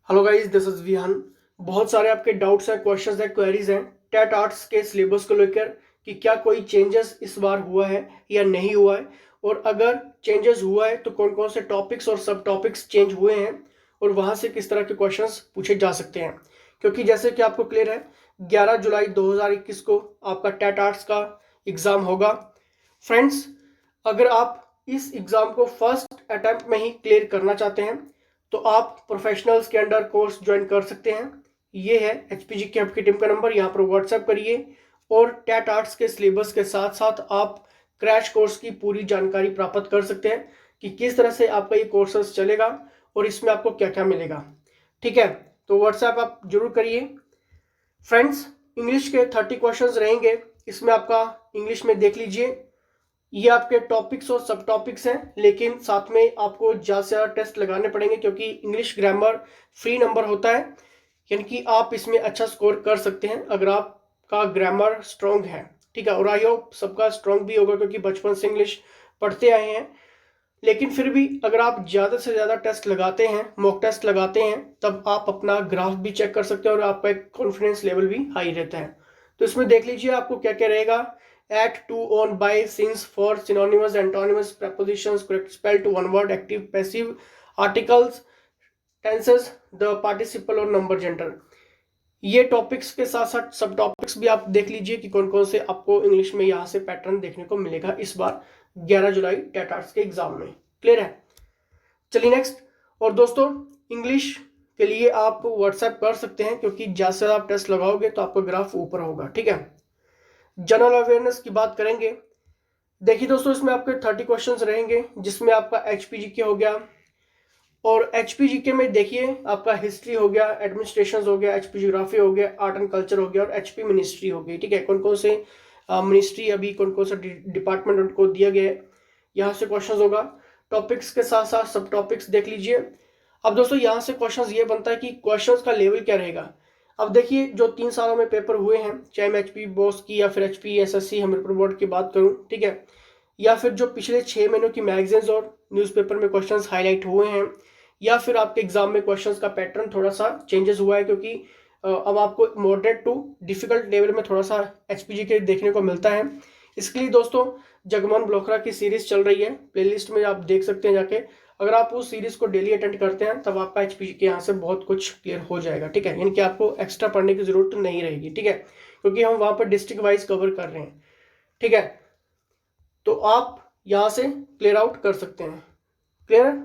Hello guys, this is Vihan. बहुत सारे आपके डाउट्स हैं, क्वेश्चंस हैं, क्वेरीज हैं टेट आर्ट्स के सिलेबस को लेकर कि क्या कोई चेंजेस इस बार हुआ है या नहीं हुआ है, और अगर चेंजेस हुआ है तो कौन कौन से टॉपिक्स और सब टॉपिक्स चेंज हुए हैं और वहां से किस तरह के क्वेश्चंस पूछे जा सकते हैं। क्योंकि जैसे कि आपको क्लियर है, 11 जुलाई 2021 को आपका टेट आर्ट्स का एग्ज़ाम होगा। फ्रेंड्स, अगर आप इस एग्ज़ाम को फर्स्ट अटेम्प्ट में ही क्लियर करना चाहते हैं तो आप प्रोफेशनल्स के अंडर कोर्स ज्वाइन कर सकते हैं। ये है एचपीजी की आपकी टीम का नंबर, यहाँ पर व्हाट्सएप करिए और टेट आर्ट्स के सिलेबस के साथ साथ आप क्रैश कोर्स की पूरी जानकारी प्राप्त कर सकते हैं कि किस तरह से आपका ये कोर्सेस चलेगा और इसमें आपको क्या क्या मिलेगा। ठीक है, तो व्हाट्सएप आप जरूर करिए। फ्रेंड्स, इंग्लिश के 30 क्वेश्चंस रहेंगे, इसमें आपका इंग्लिश में देख लीजिए, ये आपके टॉपिक्स और सब टॉपिक्स हैं, लेकिन साथ में आपको ज़्यादा से ज़्यादा टेस्ट लगाने पड़ेंगे क्योंकि इंग्लिश ग्रामर फ्री नंबर होता है, यानी कि आप इसमें अच्छा स्कोर कर सकते हैं अगर आपका ग्रामर स्ट्रॉन्ग है। ठीक है, और आई होप सबका स्ट्रॉन्ग भी होगा क्योंकि बचपन से इंग्लिश पढ़ते आए हैं। लेकिन फिर भी अगर आप ज़्यादा से ज़्यादा टेस्ट लगाते हैं, मॉक टेस्ट लगाते हैं, तब आप अपना ग्राफ भी चेक कर सकते हैं और आपका एक कॉन्फिडेंस लेवल भी हाई रहता है। तो इसमें देख लीजिए आपको क्या क्या रहेगा। At, to, on, by, since, for, synonyms, antonyms, prepositions, correct spell to one word, active, passive, articles, tenses, the participle और नंबर जेंडर। ये टॉपिक्स के साथ साथ सब टॉपिक्स भी आप देख लीजिए कि कौन कौन से आपको इंग्लिश में यहाँ से पैटर्न देखने को मिलेगा इस बार 11 जुलाई टेट आर्ट्स के एग्जाम में। क्लियर है? चलिए नेक्स्ट। और दोस्तों, इंग्लिश के लिए आप व्हाट्सएप कर सकते हैं क्योंकि जैसे आप टेस्ट लगाओगे तो आपका ग्राफ ऊपर होगा। ठीक है, जनरल अवेयरनेस की बात करेंगे। देखिए दोस्तों, इसमें आपके 30 क्वेश्चंस रहेंगे जिसमें आपका एचपीजीके हो गया, और एचपीजीके में देखिए आपका हिस्ट्री हो गया, एडमिनिस्ट्रेशन हो गया, एचपी ज्योग्राफी हो गया, आर्ट एंड कल्चर हो गया और एचपी मिनिस्ट्री हो गई। ठीक है, कौन कौन से मिनिस्ट्री अभी कौन कौन सा डिपार्टमेंट उनको दिया गया है, यहाँ से क्वेश्चन होगा। टॉपिक्स के साथ साथ सब टॉपिक्स देख लीजिए। अब दोस्तों, यहाँ से क्वेश्चन ये बनता है कि क्वेश्चन का लेवल क्या रहेगा। अब देखिए, जो 3 सालों में पेपर हुए हैं, चाहे मैं एचपी बोस की या फिर एचपी एसएससी हमीरपुर बोर्ड की बात करूं, ठीक है, या फिर जो पिछले 6 महीनों की मैगजीन्स और न्यूज़पेपर में क्वेश्चंस हाईलाइट हुए हैं, या फिर आपके एग्जाम में क्वेश्चंस का पैटर्न थोड़ा सा चेंजेस हुआ है क्योंकि अब आपको मॉडरेट टू डिफिकल्ट लेवल में थोड़ा सा एचपीजी के देखने को मिलता है। इसके लिए दोस्तों, जगमन ब्लोखरा की सीरीज चल रही है, प्लेलिस्ट में आप देख सकते हैं जाके। अगर आप उस सीरीज को डेली अटेंड करते हैं तब आपका एचपीजी के यहाँ से बहुत कुछ क्लियर हो जाएगा। ठीक है, यानी कि आपको एक्स्ट्रा पढ़ने की जरूरत नहीं रहेगी। ठीक है, क्योंकि हम वहाँ पर डिस्ट्रिक्ट वाइज कवर कर रहे हैं। ठीक है, तो आप यहाँ से क्लियर आउट कर सकते हैं। क्लियर?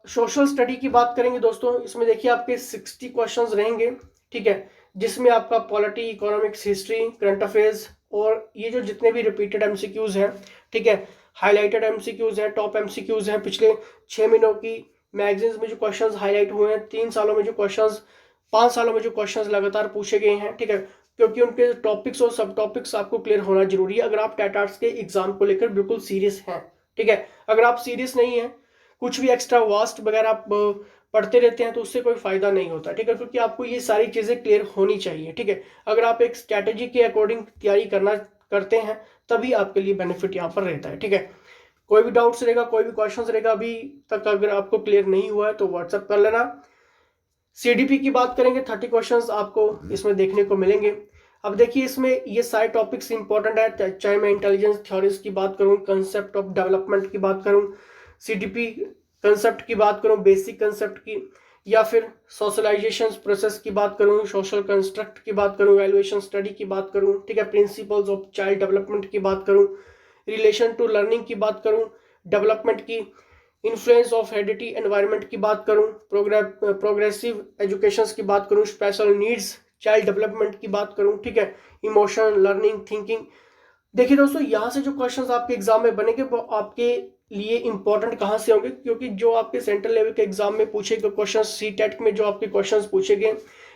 सोशल स्टडी की बात करेंगे दोस्तों, इसमें देखिए आपके 60 क्वेश्चंस रहेंगे। ठीक है, जिसमें आपका polity, economics, history, current affairs और ये जो जितने भी रिपीटेड एमसीक्यूज हैं, ठीक है, हाईलाइटेड एमसीक्यूज हैं, टॉप एमसीक्यूज हैं, पिछले 6 महीनों की मैगजीन्स में जो क्वेश्चंस हाईलाइट हुए हैं, 3 सालों में जो क्वेश्चंस, 5 सालों में जो क्वेश्चंस लगातार पूछे गए हैं। ठीक है, क्योंकि उनके टॉपिक्स और सब टॉपिक्स आपको क्लियर होना जरूरी है अगर आप टेट आर्ट्स के एग्जाम को लेकर बिल्कुल सीरियस हैं। ठीक है, अगर आप सीरियस नहीं है, कुछ भी एक्स्ट्रा वास्ट वगैरह आप पढ़ते रहते हैं तो उससे कोई फायदा नहीं होता। ठीक है, क्योंकि आपको ये सारी चीजें क्लियर होनी चाहिए। ठीक है, अगर आप एक स्ट्रैटेजी के अकॉर्डिंग तैयारी करते हैं तभी आपके लिए बेनिफिट यहाँ पर रहता है। ठीक है, कोई भी डाउट्स रहेगा, कोई भी क्वेश्चन रहेगा अभी तक अगर आपको क्लियर नहीं हुआ है तो व्हाट्सएप कर लेना। सीडीपी की बात करेंगे, 30 क्वेश्चंस आपको इसमें देखने को मिलेंगे। अब देखिए, इसमें ये सारे टॉपिक्स इंपॉर्टेंट है, चाहे मैं इंटेलिजेंस थ्योरीज की बात करूं, कंसेप्ट ऑफ डेवलपमेंट की बात करूं, सीडीपी कंसेप्ट की बात करूं, बेसिक कंसेप्ट की, या फिर सोशलाइजेशन प्रोसेस की बात करूं, सोशल कंस्ट्रक्ट की बात करूं, वैल्यूएशन स्टडी की बात करूं, ठीक है, प्रिंसिपल्स ऑफ चाइल्ड डेवलपमेंट की बात करूं, रिलेशन टू लर्निंग की बात करूं, डेवलपमेंट की, इन्फ्लुएंस ऑफ हेरिडिटी एनवायरनमेंट की बात करूं, प्रोग्रेसिव एजुकेशन की बात करूं, स्पेशल नीड्स चाइल्ड डेवलपमेंट की बात करूं, ठीक है, इमोशन, लर्निंग, थिंकिंग। देखिए दोस्तों, यहाँ से जो क्वेश्चंस आपके एग्जाम में बनेंगे वो आपके लिए इंपॉर्टेंट कहाँ से होंगे, क्योंकि जो आपके सेंट्रल लेवल के एग्जाम में पूछे गए क्वेश्चन, सी टेट में जो आपके क्वेश्चंस पूछे गए,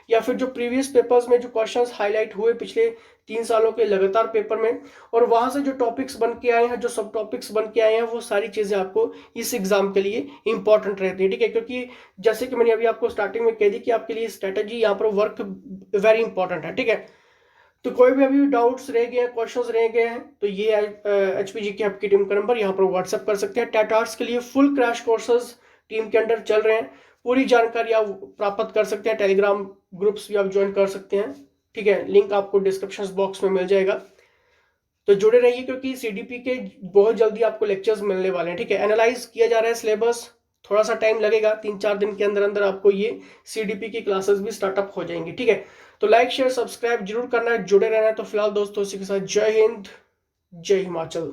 या फिर जो प्रीवियस पेपर्स में जो क्वेश्चंस हाईलाइट हुए पिछले 3 सालों के लगातार पेपर में, और वहां से जो टॉपिक्स बन के आए हैं, जो सब टॉपिक्स बन के आए हैं, वो सारी चीजें आपको इस एग्जाम के लिए इंपॉर्टेंट रहती है। ठीक है, क्योंकि जैसे कि मैंने अभी आपको स्टार्टिंग में कह दी कि आपके लिए स्ट्रेटेजी यहाँ पर वर्क वेरी इंपॉर्टेंट है। ठीक है, तो कोई भी अभी डाउट्स रह गए हैं, क्वेश्चंस रह गए हैं, तो ये एचपीजी की आपकी टीम का नंबर, यहाँ पर व्हाट्सएप कर सकते हैं। टेट आर्ट्स के लिए फुल क्रैश कोर्सेज टीम के अंडर चल रहे हैं, पूरी जानकारी आप प्राप्त कर सकते हैं। टेलीग्राम ग्रुप्स भी आप ज्वाइन कर सकते हैं, ठीक है, लिंक आपको डिस्क्रिप्शन बॉक्स में मिल जाएगा। तो जुड़े रहिए क्योंकि सीडीपी के बहुत जल्दी आपको लेक्चर्स मिलने वाले हैं, ठीक है। एनालाइज किया जा रहा है सिलेबस, थोड़ा सा टाइम लगेगा, 3-4 दिन के अंदर अंदर आपको ये सीडीपी की क्लासेस भी स्टार्टअप हो जाएंगी, ठीक है। तो लाइक शेयर सब्सक्राइब जरूर करना है, जुड़े रहना है। तो फिलहाल दोस्तों इसी के साथ जय हिंद, जय हिमाचल।